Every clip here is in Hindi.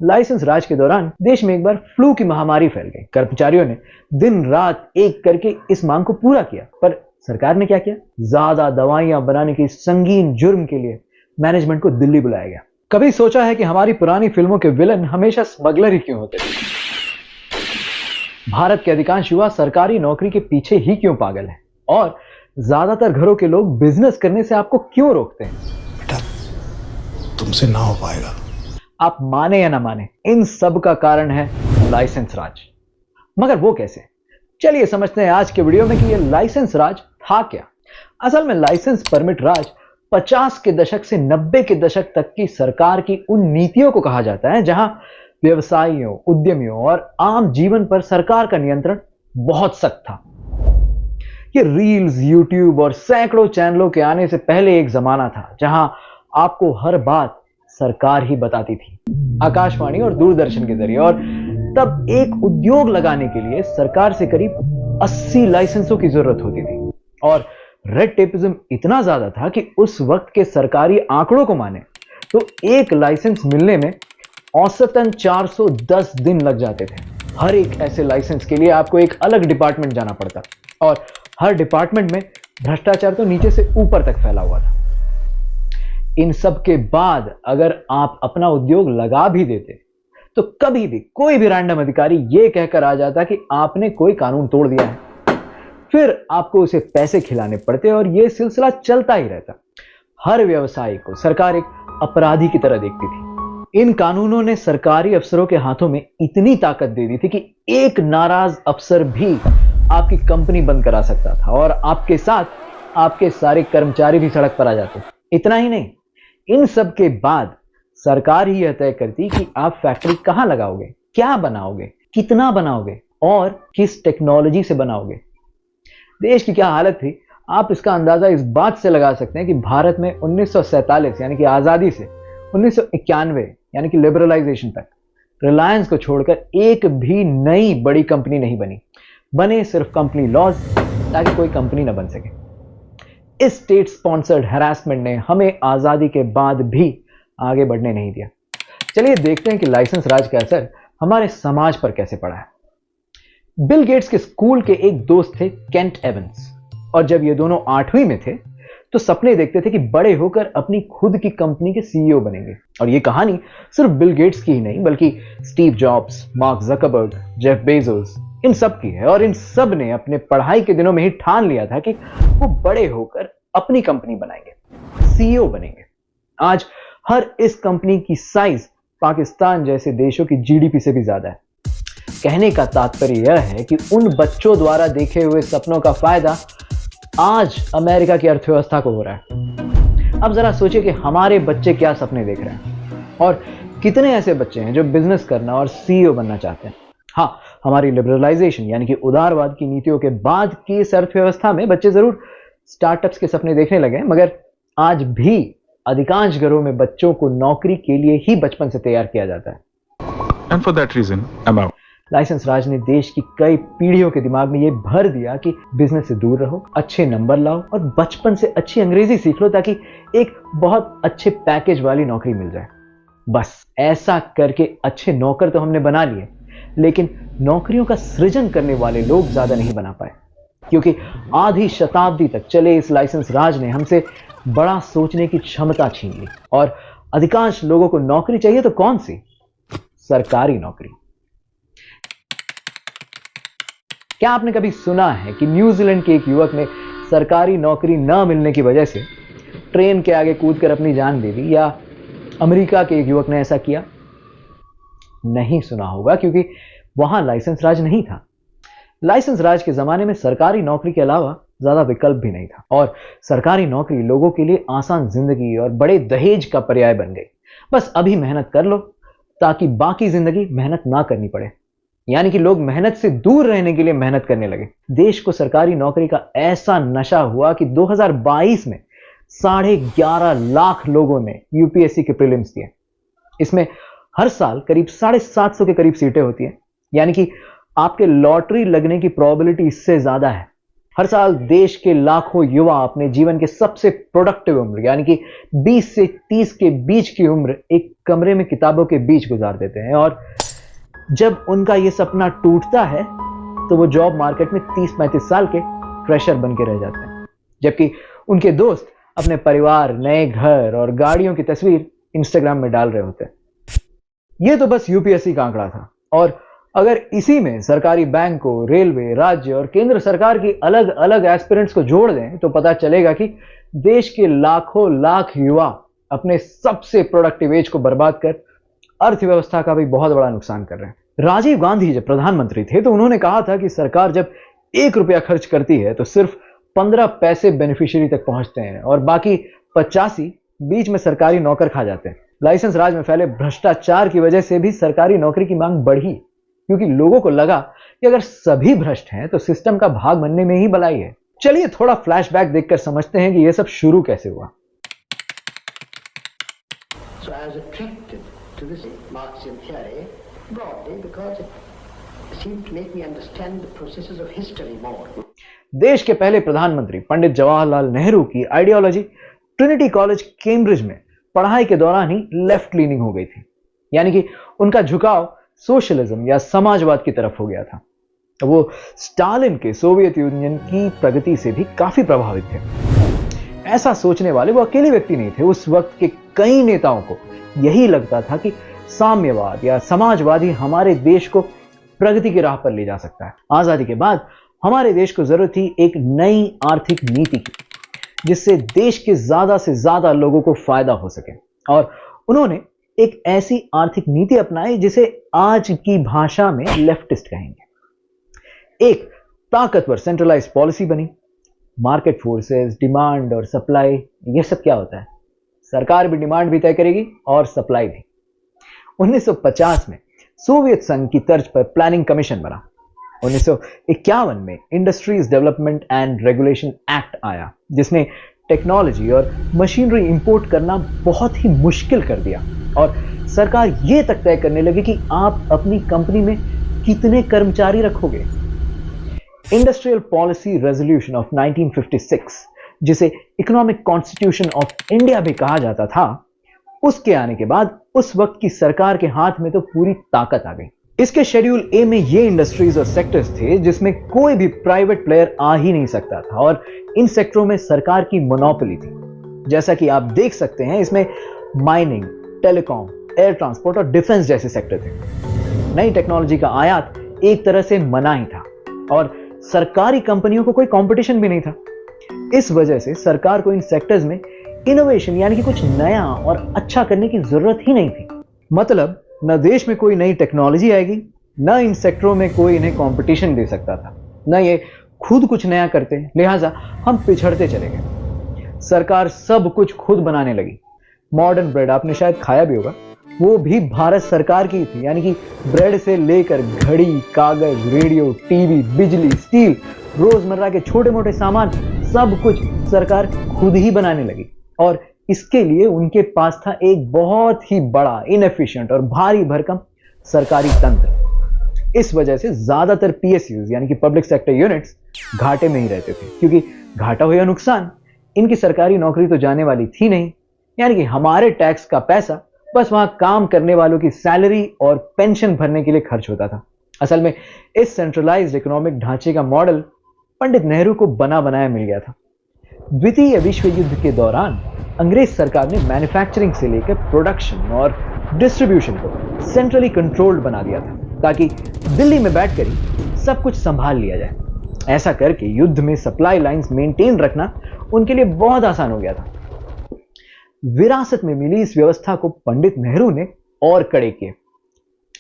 लाइसेंस राज के दौरान देश में एक बार फ्लू की महामारी फैल गई। कर्मचारियों ने दिन रात एक करके इस मांग को पूरा किया, पर सरकार ने क्या किया? ज्यादा दवाइयां बनाने के संगीन जुर्म के लिए मैनेजमेंट को दिल्ली बुलाया गया। कभी सोचा है कि हमारी पुरानी फिल्मों के विलन हमेशा स्मगलर ही क्यों होते थे? भारत के अधिकांश युवा सरकारी नौकरी के पीछे ही क्यों पागल हैं? और ज्यादातर घरों के लोग बिजनेस करने से आपको क्यों रोकते हैं? बेटा, तुमसे ना हो पाएगा। आप माने या ना माने, इन सब का कारण है लाइसेंस राज। मगर वो कैसे? चलिए समझते हैं आज के वीडियो में कि ये लाइसेंस राज था क्या। असल में लाइसेंस परमिट राज 50 के दशक से 90 के दशक तक की सरकार की उन नीतियों को कहा जाता है जहां व्यवसायियों, उद्यमियों और आम जीवन पर सरकार का नियंत्रण बहुत सख्त था। ये रील्स, यूट्यूब और सैकड़ों चैनलों के आने से पहले एक जमाना था जहां आपको हर बात सरकार ही बताती थी, आकाशवाणी और दूरदर्शन के जरिए। और तब एक उद्योग लगाने के लिए सरकार से करीब 80 लाइसेंसों की जरूरत होती थी। और रेड टेपिज्म इतना ज्यादा था कि उस वक्त के सरकारी आंकड़ों को माने तो एक लाइसेंस मिलने में औसतन 410 दिन लग जाते थे। हर एक ऐसे लाइसेंस के लिए आपको एक अलग डिपार्टमेंट जाना पड़ता, और हर डिपार्टमेंट में भ्रष्टाचार तो नीचे से ऊपर तक फैला हुआ था। इन सब के बाद अगर आप अपना उद्योग लगा भी देते तो कभी भी कोई भी रैंडम अधिकारी यह कहकर आ जाता कि आपने कोई कानून तोड़ दिया है। फिर आपको उसे पैसे खिलाने पड़ते और यह सिलसिला चलता ही रहता। हर व्यवसायी को सरकार एक अपराधी की तरह देखती थी। इन कानूनों ने सरकारी अफसरों के हाथों में इतनी ताकत दे दी थी कि एक नाराज अफसर भी आपकी कंपनी बंद करा सकता था और आपके साथ आपके सारे कर्मचारी भी सड़क पर आ जाते। इतना ही नहीं, इन सब के बाद सरकार ही यह तय करती कि आप फैक्ट्री कहां लगाओगे, क्या बनाओगे, कितना बनाओगे और किस टेक्नोलॉजी से बनाओगे। देश की क्या हालत थी, आप इसका अंदाजा इस बात से लगा सकते हैं कि भारत में 1947 यानी कि आजादी से 1991 यानी कि लिबरलाइजेशन तक रिलायंस को छोड़कर एक भी नई बड़ी कंपनी नहीं बनी। बने सिर्फ कंपनी लॉज ताकि कोई कंपनी ना बन सके। इस स्टेट स्पॉन्सर्ड हैरासमेंट ने हमें आजादी के बाद भी आगे बढ़ने नहीं दिया। चलिए देखते हैं कि लाइसेंस राज का असर हमारे समाज पर कैसे पड़ा है। बिल गेट्स के स्कूल के एक दोस्त थे, केंट एवंस, और जब ये दोनों 8वीं में थे तो सपने देखते थे कि बड़े होकर अपनी खुद की कंपनी के सीईओ बनेंगे। और ये कहानी सिर्फ बिल गेट्स की ही नहीं बल्कि Steve Jobs, Mark Zuckerberg, Jeff Bezos, इन सब की है। और इन सब ने अपने पढ़ाई के दिनों में ही ठान लिया था कि वो बड़े होकर अपनी कंपनी बनाएंगे, सीईओ बनेंगे। आज हर इस कंपनी की साइज पाकिस्तान जैसे देशों की जीडीपी से भी ज्यादा है। कहने का तात्पर्य यह है कि उन बच्चों द्वारा देखे हुए सपनों का फायदा आज अमेरिका की अर्थव्यवस्था को हो रहा है। अब जरा सोचिए कि हमारे बच्चे क्या सपने देख रहे हैं और कितने ऐसे बच्चे हैं जो बिजनेस करना और सीईओ बनना चाहते हैं। हाँ, हमारी लिबरलाइजेशन यानी कि उदारवाद की नीतियों के बाद की इस अर्थव्यवस्था में बच्चे जरूर स्टार्टअप्स के सपने देखने लगे, मगर आज भी अधिकांश घरों में बच्चों को नौकरी के लिए ही बचपन से तैयार किया जाता है। And for that reason, I'm out. License Raj ने देश की कई पीढ़ियों के दिमाग में यह भर दिया कि बिजनेस से दूर रहो, अच्छे नंबर लाओ और बचपन से अच्छी अंग्रेजी सीख लो ताकि एक बहुत अच्छे पैकेज वाली नौकरी मिल जाए। बस ऐसा करके अच्छे नौकर तो हमने बना लिए, लेकिन नौकरियों का सृजन करने वाले लोग ज्यादा नहीं बना पाए, क्योंकि आधी शताब्दी तक चले इस लाइसेंस राज ने हमसे बड़ा सोचने की क्षमता छीन ली। और अधिकांश लोगों को नौकरी चाहिए तो कौन सी? सरकारी नौकरी। क्या आपने कभी सुना है कि न्यूजीलैंड के एक युवक ने सरकारी नौकरी न मिलने की वजह से ट्रेन के आगे कूदकर अपनी जान दे दी, या अमेरिका के एक युवक ने ऐसा किया? नहीं सुना होगा, क्योंकि वहां लाइसेंस राज नहीं था। लाइसेंस राज के जमाने में सरकारी नौकरी के अलावा ज्यादा विकल्प भी नहीं था और सरकारी नौकरी लोगों के लिए आसान जिंदगी और बड़े दहेज का पर्याय बन गई। बस अभी मेहनत कर लो ताकि बाकी जिंदगी मेहनत ना करनी पड़े, यानी कि लोग मेहनत से दूर रहने के लिए मेहनत करने लगे। देश को सरकारी नौकरी का ऐसा नशा हुआ कि 2022 में 11.5 लाख लोगों ने यूपीएससी के प्रीलिम्स दिए। इसमें हर साल करीब 750 के करीब सीटें होती हैं, यानी कि आपके लॉटरी लगने की प्रोबेबिलिटी इससे ज्यादा है। हर साल देश के लाखों युवा अपने जीवन के सबसे प्रोडक्टिव उम्र यानी कि 20 से 30 के बीच की उम्र एक कमरे में किताबों के बीच गुजार देते हैं, और जब उनका यह सपना टूटता है तो वो जॉब मार्केट में 30-35 साल के फ्रेशर बन के रह जाते हैं, जबकि उनके दोस्त अपने परिवार, नए घर और गाड़ियों की तस्वीर इंस्टाग्राम में डाल रहे होते हैं। यह तो बस यूपीएससी का आंकड़ा था, और अगर इसी में सरकारी बैंकों, रेलवे, राज्य और केंद्र सरकार की अलग अलग एस्पिरेंट्स को जोड़ दें तो पता चलेगा कि देश के लाखों लाख युवा अपने सबसे प्रोडक्टिव एज को बर्बाद कर अर्थव्यवस्था का भी बहुत बड़ा नुकसान कर रहे हैं। राजीव गांधी जब प्रधानमंत्री थे तो उन्होंने कहा था कि सरकार जब 1 रुपया खर्च करती है तो सिर्फ 15 पैसे बेनिफिशियरी तक पहुंचते हैं और बाकी 85 बीच में सरकारी नौकर खा जाते हैं। लाइसेंस राज में फैले भ्रष्टाचार की वजह से भी सरकारी नौकरी की मांग बढ़ी, क्योंकि लोगों को लगा कि अगर सभी भ्रष्ट हैं तो सिस्टम का भाग बनने में ही भलाई है। चलिए थोड़ा फ्लैशबैक देखकर समझते हैं कि यह सब शुरू कैसे हुआ। So I was attracted to this Marxian theory broadly because it seemed to make me understand the processes of history more. देश के पहले प्रधानमंत्री पंडित जवाहरलाल नेहरू की आइडियोलॉजी ट्रिनिटी कॉलेज कैम्ब्रिज में पढ़ाई के दौरान ही लेफ्ट लीनिंग हो गई थी, यानी कि उनका झुकाव सोशलिज्म या समाजवाद की तरफ हो गया था। वो स्टालिन के सोवियत यूनियन की प्रगति से भी काफी प्रभावित थे। ऐसा सोचने वाले वो अकेले व्यक्ति नहीं थे। उस वक्त के कई नेताओं को यही लगता था कि साम्यवाद या समाजवाद ही हमारे देश को प्रगति की राह पर ले जा सकता है। आजादी के बाद हमारे देश को जरूरत थी एक नई आर्थिक नीति की, जिससे देश के ज्यादा से ज्यादा लोगों को फायदा हो सके, और उन्होंने एक ऐसी आर्थिक नीति अपनाई जिसे आज की भाषा में लेफ्टिस्ट कहेंगे। एक ताकतवर सेंट्रलाइज्ड पॉलिसी बनी। मार्केट फोर्सेस, डिमांड और सप्लाई, यह सब क्या होता है? सरकार भी डिमांड भी तय करेगी और सप्लाई भी। 1950 में सोवियत संघ की तर्ज पर प्लानिंग कमीशन बना। 1951 में industries development and regulation act आया, जिसने टेक्नोलॉजी और मशीनरी इंपोर्ट करना बहुत ही मुश्किल कर दिया, और सरकार यह तक तय करने लगी कि आप अपनी कंपनी में कितने कर्मचारी रखोगे। इंडस्ट्रियल पॉलिसी रेजोल्यूशन ऑफ 1956, जिसे इकोनॉमिक कॉन्स्टिट्यूशन ऑफ इंडिया भी कहा जाता था, उसके आने के बाद उस वक्त की सरकार के हाथ में तो पूरी ताकत आ गई। इसके शेड्यूल ए में ये इंडस्ट्रीज और सेक्टर्स थे जिसमें कोई भी प्राइवेट प्लेयर आ ही नहीं सकता था, और इन सेक्टरों में सरकार की मोनोपोली थी। जैसा कि आप देख सकते हैं, इसमें माइनिंग, टेलीकॉम, एयर ट्रांसपोर्ट और डिफेंस जैसे सेक्टर थे। नई टेक्नोलॉजी का आयात एक तरह से मना ही था, और सरकारी कंपनियों को कोई कंपटीशन भी नहीं था। इस वजह से सरकार को इन सेक्टर्स में इनोवेशन यानी कि कुछ नया और अच्छा करने की जरूरत ही नहीं थी। मतलब न देश में कोई नई टेक्नोलॉजी आएगी, न इन सेक्टरों में कोई इन्हें कंपटीशन दे सकता था, न ये खुद कुछ नया करते, लिहाजा हम पिछड़ते चले गए। सरकार सब कुछ खुद बनाने लगी। मॉडर्न ब्रेड आपने शायद खाया भी होगा, वो भी भारत सरकार की थी, यानी कि ब्रेड से लेकर घड़ी, कागज, रेडियो, टीवी, बिजली, स्टील, रोजमर्रा के छोटे मोटे सामान, सब कुछ सरकार खुद ही बनाने लगी। और इसके लिए उनके पास था एक बहुत ही बड़ा, इनएफिशिएंट और भारी भरकम सरकारी तंत्र। इस वजह से ज्यादातर पीएसयूज यानी कि पब्लिक सेक्टर यूनिट्स घाटे में ही रहते थे, क्योंकि घाटा हो या नुकसान, इनकी सरकारी नौकरी तो जाने वाली थी नहीं, यानी कि हमारे टैक्स का पैसा बस वहां काम करने वालों की सैलरी और पेंशन भरने के लिए खर्च होता था। असल में इस सेंट्रलाइज्ड इकोनॉमिक ढांचे का मॉडल पंडित नेहरू को बना बनाया मिल गया था। द्वितीय विश्व युद्ध के दौरान अंग्रेज सरकार ने मैन्युफैक्चरिंग से लेकर प्रोडक्शन और डिस्ट्रीब्यूशन को सेंट्रली कंट्रोल्ड बना दिया था, ताकि दिल्ली में बैठकर ही सब कुछ संभाल लिया जाए। ऐसा करके युद्ध में सप्लाई लाइंस मेंटेन रखना उनके लिए बहुत आसान हो गया था। विरासत में मिली इस व्यवस्था को पंडित नेहरू ने और कड़े किए।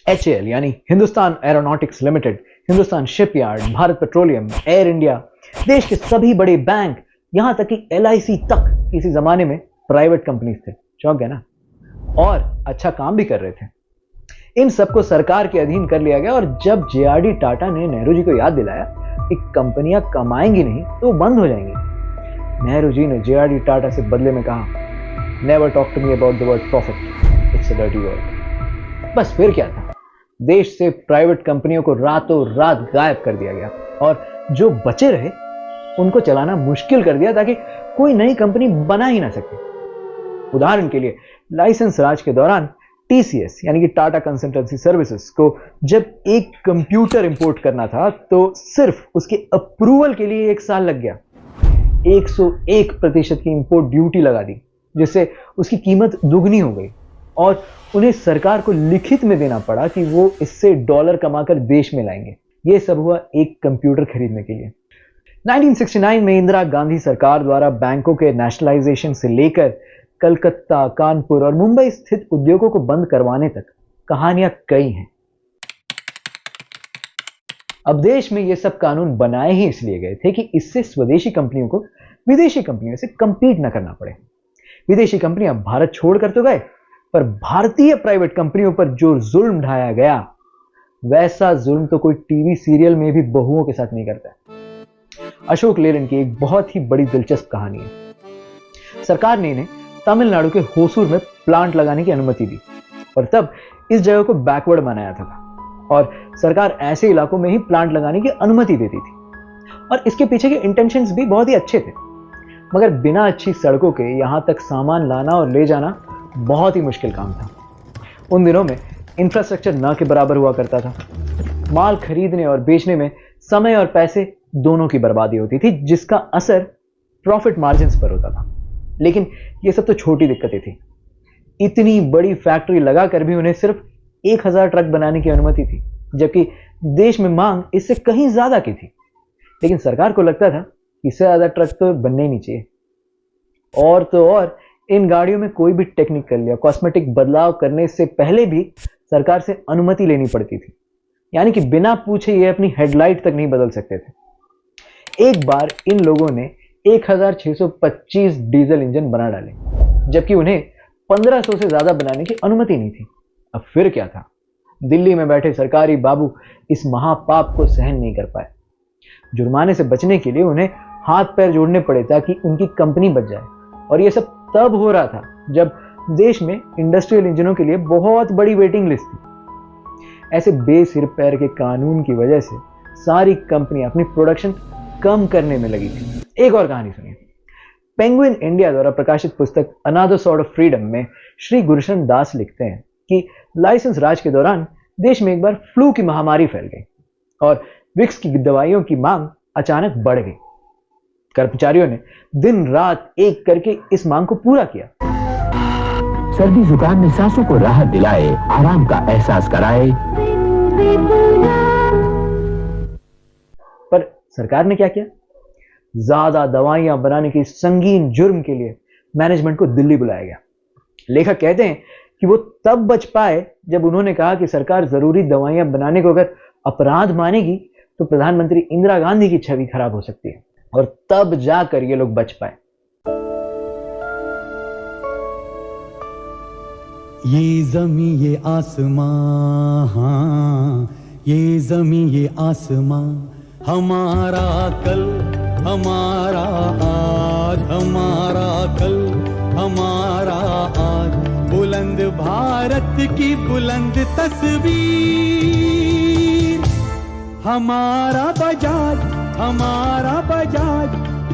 HAL यानी Hindustan aeronautics limited, Hindustan shipyard, Bharat petroleum, air India, देश के सभी बड़े बैंक, यहां तक कि LIC तक किसी जमाने में प्राइवेट कंपनीज थे। चौंक गए ना? और अच्छा काम भी कर रहे थे। इन सबको सरकार के अधीन कर लिया गया, और जब JRD टाटा ने नेहरू जी को याद दिलाया कि कंपनियां कमाएंगी नहीं तो बंद हो जाएंगी, नेहरू जी ने JRD टाटा से बदले में कहा, never talk to me about the word profit, it's a dirty word. बस फिर क्या था, देश से प्राइवेट कंपनियों को रातों रात गायब कर दिया गया, और जो बचे रहे उनको चलाना मुश्किल कर दिया ताकि कोई नई कंपनी बना ही ना सके। उदाहरण के लिए लाइसेंस राज के दौरान टीसीएस यानी कि टाटा कंसल्टेंसी सर्विसेज को जब एक कंप्यूटर इंपोर्ट करना था तो सिर्फ उसके अप्रूवल के लिए 1 साल लग गया। 101% की इंपोर्ट ड्यूटी लगा दी, जिससे उसकी कीमत दुगनी हो गई और उन्हें सरकार को लिखित में देना पड़ा कि वो इससे डॉलर कमाकर देश में लाएंगे। यह सब हुआ एक कंप्यूटर खरीदने के लिए। 1969 में इंदिरा गांधी सरकार द्वारा बैंकों के नेशनलाइजेशन से लेकर कलकत्ता, कानपुर और मुंबई स्थित उद्योगों को बंद करवाने तक कहानियां कई हैं। अब देश में ये सब कानून बनाए ही इसलिए गए थे कि इससे स्वदेशी कंपनियों को विदेशी कंपनियों से कंपीट न करना पड़े। विदेशी कंपनियां भारत छोड़कर तो गए, पर भारतीय प्राइवेट कंपनियों पर जो जुल्म ढाया गया, वैसा जुल्म तो कोई टीवी सीरियल में भी बहुओं के साथ नहीं करता। अशोक लेलैंड की एक बहुत ही बड़ी दिलचस्प कहानी है। सरकार ने इन्हें तमिलनाडु के होसूर में प्लांट लगाने की अनुमति दी और तब इस जगह को बैकवर्ड बनाया था और सरकार ऐसे इलाकों में ही प्लांट लगाने की अनुमति देती थी और इसके पीछे के इंटेंशंस भी बहुत ही अच्छे थे। मगर बिना अच्छी सड़कों के यहां तक सामान लाना और ले जाना बहुत ही मुश्किल काम था। उन दिनों में इंफ्रास्ट्रक्चर न के बराबर हुआ करता था। माल खरीदने और बेचने में समय और पैसे दोनों की बर्बादी होती थी, जिसका असर प्रॉफिट मार्जिन्स पर होता था। लेकिन ये सब तो छोटी दिक्कतें थी। इतनी बड़ी फैक्ट्री लगाकर भी उन्हें सिर्फ 1000 ट्रक बनाने की अनुमति थी, जबकि देश में मांग इससे कहीं ज्यादा की थी। लेकिन सरकार को लगता था कि इससे ज्यादा ट्रक तो बनने ही नहीं चाहिए। और तो और इन गाड़ियों में कोई भी टेक्निकल या कॉस्मेटिक बदलाव करने से पहले भी सरकार से अनुमति लेनी पड़ती थी, यानी कि बिना पूछे ये अपनी हेडलाइट तक नहीं बदल सकते थे। एक बार इन लोगों ने 1625 डीजल इंजन बना डाले, जबकि उन्हें 1500 से ज्यादा बनाने की अनुमति नहीं थी। अब फिर क्या था? दिल्ली में बैठे सरकारी बाबू इस महापाप को सहन नहीं कर पाए। जुर्माने से बचने के लिए उन्हें हाथ पैर जोड़ने पड़े ताकि उनकी कंपनी बच जाए। और यह सब तब हो रहा था जब देश में इंडस्ट्रियल इंजनों के लिए बहुत बड़ी वेटिंग लिस्ट थी। ऐसे बेसिर पैर के कानून की वजह से सारी कंपनियां अपनी प्रोडक्शन कम करने में लगी थी। एक और कहानी सुनिए। पेंगुइन इंडिया द्वारा प्रकाशित पुस्तक अनदर सॉर्ट ऑफ फ्रीडम में श्री गुरुशरण दास लिखते हैं कि लाइसेंस राज के दौरान देश में एक बार फ्लू की महामारी फैल गई और विक्स की दवाइयों की मांग अचानक बढ़ गई। कर्मचारियों ने दिन रात एक करके इस मांग को पूरा किया। सर्दी जुकाम में सांसों को राहत दिलाए, आराम का एहसास कराए। पर सरकार ने क्या किया? ज्यादा दवाइयां बनाने की संगीन जुर्म के लिए मैनेजमेंट को दिल्ली बुलाया गया। लेखक कहते हैं कि वो तब बच पाए जब उन्होंने कहा कि सरकार जरूरी दवाइयां बनाने को अगर अपराध मानेगी तो प्रधानमंत्री इंदिरा गांधी की छवि खराब हो सकती है, और तब जाकर ये लोग बच पाए। ये जमी ये आसमां, हाँ, ये जमी ये आसमां, हमारा कल हमारा आज, हमारा कल हमारा आज, बुलंद भारत की बुलंद तस्वीर, हमारा बजाज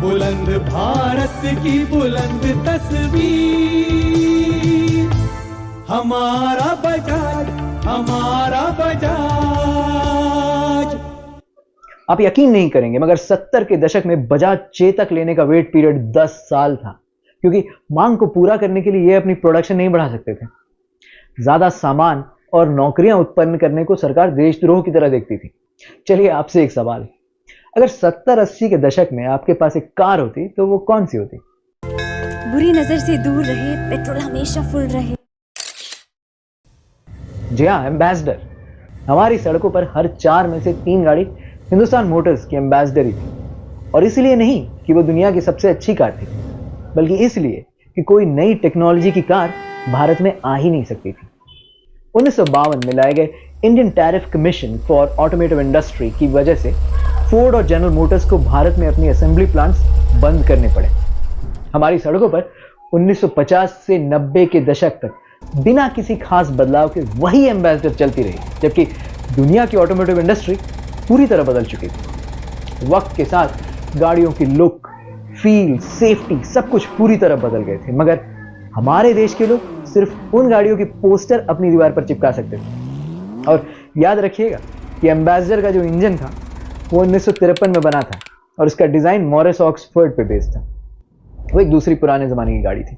बुलंद भारत की बुलंद तस्वीर, हमारा बजाज। आप यकीन नहीं करेंगे मगर 70 के दशक में बजाज चेतक लेने का वेट पीरियड 10 साल था, क्योंकि मांग को पूरा करने के लिए ये अपनी प्रोडक्शन नहीं बढ़ा सकते थे। ज्यादा सामान और नौकरियां उत्पन्न करने को सरकार देशद्रोह की तरह देखती थी। चलिए आपसे एक सवाल, अगर 70-80 के दशक में आपके पास एक कार होती तो वो कौन सी होती? बुरी नजर से दूर रहे, पेट्रोल हमेशा फुल रहे। जी हाँ, एम्बेसडर। हमारी सड़कों पर हर 4 में से 3 गाड़ी हिंदुस्तान मोटर्स की एम्बेसडर ही थी। और इसलिए नहीं कि वो दुनिया की सबसे अच्छी कार थी, बल्कि इसलिए कि कोई नई टेक्नोलॉजी की कार भारत में आ ही नहीं सकती थी। 1952 में लाए गए Indian tariff commission for automotive industry की वजह से फोर्ड और जनरल मोटर्स को भारत में अपनी असेंबली प्लांट्स बंद करने पड़े। हमारी सड़कों पर 1950 से 90 के दशक तक बिना किसी खास बदलाव के वही एम्बेसडर चलती रही, जबकि दुनिया की ऑटोमोटिव इंडस्ट्री पूरी तरह बदल चुकी थी। वक्त के साथ गाड़ियों की लुक, फील, सेफ्टी सब कुछ पूरी तरह बदल गए थे। मगर हमारे देश के लोग सिर्फ उन गाड़ियों के पोस्टर अपनी दीवार पर चिपका सकते थे। और याद रखिएगा कि एम्बेसडर का जो इंजन था वो 1953 में बना था और उसका डिजाइन मॉरिस ऑक्सफोर्ड पे बेस्ड था। वो एक दूसरी पुराने जमाने की गाड़ी थी।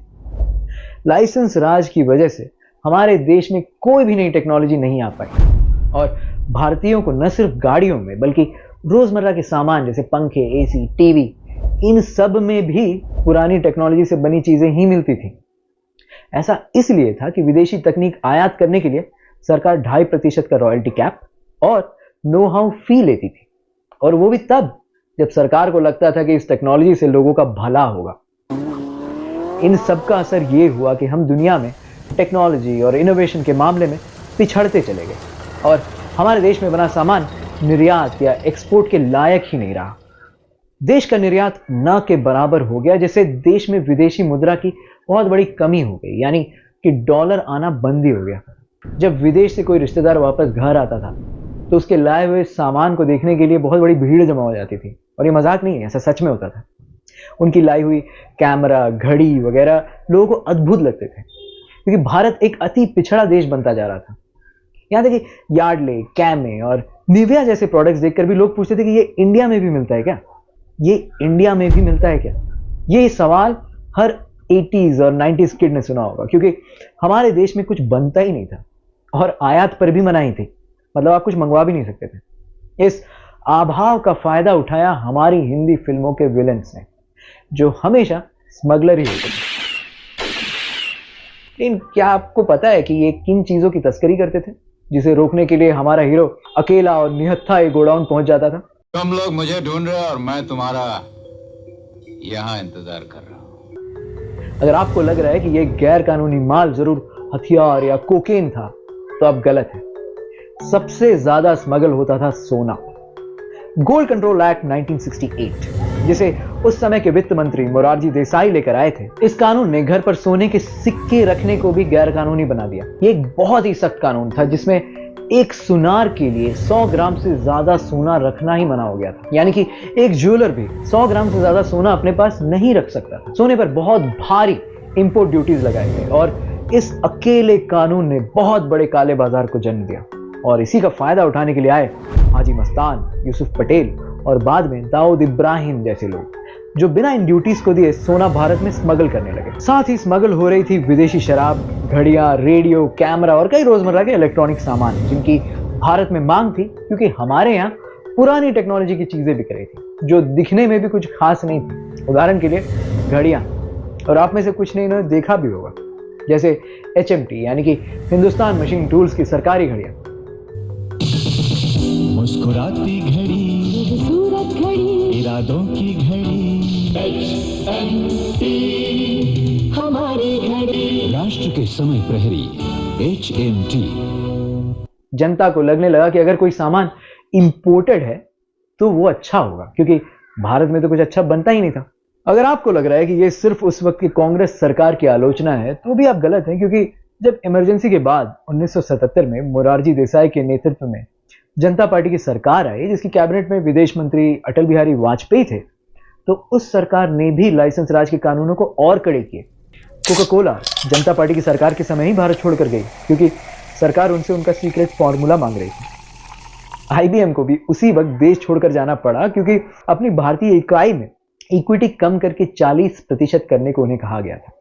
लाइसेंस राज की वजह से हमारे देश में कोई भी नई टेक्नोलॉजी नहीं आ पाई और भारतीयों को न सिर्फ गाड़ियों में बल्कि रोजमर्रा के सामान जैसे पंखे, एसी, टीवी, इन सब में भी पुरानी टेक्नोलॉजी से बनी चीजें ही मिलती थी। ऐसा इसलिए था कि विदेशी तकनीक आयात करने के लिए सरकार 2.5% का रॉयल्टी कैप और नो हाउ फी लेती थी, और वो भी तब जब सरकार को लगता था कि इस टेक्नोलॉजी से लोगों का भला होगा। इन सब का असर ये हुआ कि हम दुनिया में टेक्नोलॉजी और इनोवेशन के मामले में पिछड़ते चले गए और हमारे देश में बना सामान निर्यात या एक्सपोर्ट के लायक ही नहीं रहा। देश का निर्यात न के बराबर हो गया, जिससे देश में विदेशी मुद्रा की बहुत बड़ी कमी हो गई, यानी कि डॉलर आना बंद ही हो गया। जब विदेश से कोई रिश्तेदार वापस घर आता था तो उसके लाए हुए सामान को देखने के लिए बहुत बड़ी भीड़ जमा हो जाती थी, और ये मजाक नहीं है, ऐसा सच में होता था। उनकी लाई हुई कैमरा, घड़ी वगैरह लोगों को अद्भुत लगते थे, क्योंकि भारत एक अति पिछड़ा देश बनता जा रहा था। यहाँ तक कि यार्डले, कैमे और निविया जैसे प्रोडक्ट्स देखकर भी लोग पूछते थे कि ये इंडिया में भी मिलता है क्या? ये इंडिया में भी मिलता है क्या? ये सवाल हर 80s और 90s किड ने सुना होगा, क्योंकि हमारे देश में कुछ बनता ही नहीं था और आयात पर भी मनाही थी, मतलब आप कुछ मंगवा भी नहीं सकते थे। इस अभाव का फायदा उठाया हमारी हिंदी फिल्मों के विलेंस ने, जो हमेशा स्मगलर ही होते थे। लेकिन क्या आपको पता है कि ये किन चीजों की तस्करी करते थे, जिसे रोकने के लिए हमारा हीरो अकेला और निहत्था एक गोडाउन पहुंच जाता था? तुम लोग मुझे ढूंढ रहे हो और मैं तुम्हारा यहां इंतजार कर रहा हूं। अगर आपको लग रहा है कि यह गैर कानूनी माल जरूर हथियार या कोकेन था, तो आप गलत हैं। सबसे ज्यादा स्मगल होता था सोना। गोल्ड कंट्रोल एक्ट 1968, जिसे उस समय के वित्त मंत्री मोरारजी देसाई लेकर आए थे, इस कानून ने घर पर सोने के सिक्के रखने को भी गैर कानूनी बना दिया। ये एक बहुत ही सख्त कानून था, जिसमें एक सुनार के लिए 100 ग्राम से ज्यादा सोना रखना ही मना हो गया था। यानी कि एक ज्वेलर भी 100 ग्राम से ज्यादा सोना अपने पास नहीं रख सकता था। सोने पर बहुत भारी इंपोर्ट ड्यूटीज लगाए गए और इस अकेले कानून ने बहुत बड़े काले बाजार को जन्म दिया। और इसी का फायदा उठाने के लिए आए हाजी मस्तान, यूसुफ पटेल और बाद में दाऊद इब्राहिम जैसे लोग, जो बिना इन ड्यूटीज को दिए सोना भारत में स्मगल करने लगे। साथ ही स्मगल हो रही थी विदेशी शराब, घड़ियां, रेडियो, कैमरा और कई रोजमर्रा के इलेक्ट्रॉनिक सामान, जिनकी भारत में मांग थी, क्योंकि हमारे यहाँ पुरानी टेक्नोलॉजी की चीजें बिक रही थी जो दिखने में भी कुछ खास नहीं थी। उदाहरण के लिए घड़ियां, और आप में से कुछ ने इन्हें देखा भी होगा, जैसे HMT यानी कि हिंदुस्तान मशीन टूल्स की सरकारी घड़ियां। मुस्कुराती घड़ी, खूबसूरत घड़ी, इरादों की घड़ी, हमारी घड़ी, राष्ट्र के समय प्रहरी HMT। जनता को लगने लगा कि अगर कोई सामान इंपोर्टेड है तो वो अच्छा होगा, क्योंकि भारत में तो कुछ अच्छा बनता ही नहीं था। अगर आपको लग रहा है कि ये सिर्फ उस वक्त की कांग्रेस सरकार की आलोचना है, तो भी आप गलत हैं, क्योंकि जब इमरजेंसी के बाद 1977 में मोरारजी देसाई के नेतृत्व में जनता पार्टी की सरकार आई, जिसकी कैबिनेट में विदेश मंत्री अटल बिहारी वाजपेयी थे, तो उस सरकार ने भी लाइसेंस राज के कानूनों को और कड़े किए। कोका कोला जनता पार्टी की सरकार के समय ही भारत छोड़कर गई, क्योंकि सरकार उनसे उनका सीक्रेट फॉर्मूला मांग रही थी। IBM को भी उसी वक्त देश छोड़कर जाना पड़ा, क्योंकि अपनी भारतीय इकाई में इक्विटी कम करके 40% करने को उन्हें कहा गया था।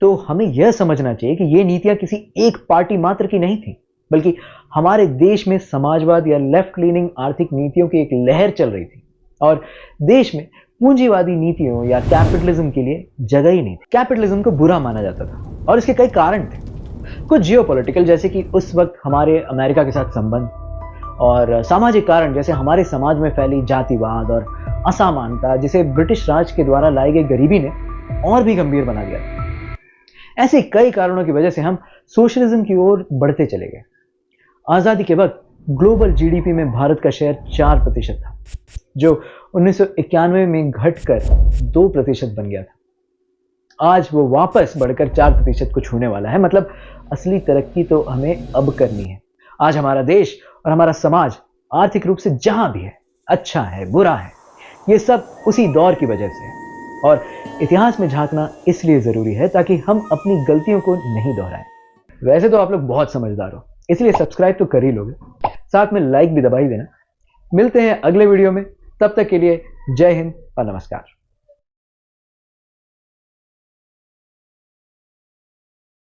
तो हमें यह समझना चाहिए कि ये नीतियां किसी एक पार्टी मात्र की नहीं थी, बल्कि हमारे देश में समाजवाद या लेफ्ट लीनिंग आर्थिक नीतियों की एक लहर चल रही थी, और देश में पूंजीवादी नीतियों या कैपिटलिज्म के लिए जगह ही नहीं थी। कैपिटलिज्म को बुरा माना जाता था और इसके कई कारण थे। कुछ जियोपॉलिटिकल, जैसे कि उस वक्त हमारे अमेरिका के साथ संबंध, और सामाजिक कारण, जैसे हमारे समाज में फैली जातिवाद और असमानता, जिसे ब्रिटिश राज के द्वारा लाई गई गरीबी ने और भी गंभीर बना दिया था। ऐसे कई कारणों की वजह से हम सोशलिज्म की ओर बढ़ते चले गए। आजादी के वक्त ग्लोबल GDP में भारत का शेयर 4% था, जो 1991 में घटकर 2% बन गया था। आज वो वापस बढ़कर 4% को छूने वाला है। मतलब असली तरक्की तो हमें अब करनी है। आज हमारा देश और हमारा समाज आर्थिक रूप से जहां भी है, अच्छा है, बुरा है, ये सब उसी दौर की वजह से है। और इतिहास में झांकना इसलिए जरूरी है ताकि हम अपनी गलतियों को नहीं दोहराएं। वैसे तो आप लोग बहुत समझदार हो, इसलिए सब्सक्राइब तो कर ही लोगे, साथ में लाइक भी दबा ही देना। मिलते हैं अगले वीडियो में, तब तक के लिए जय हिंद और नमस्कार।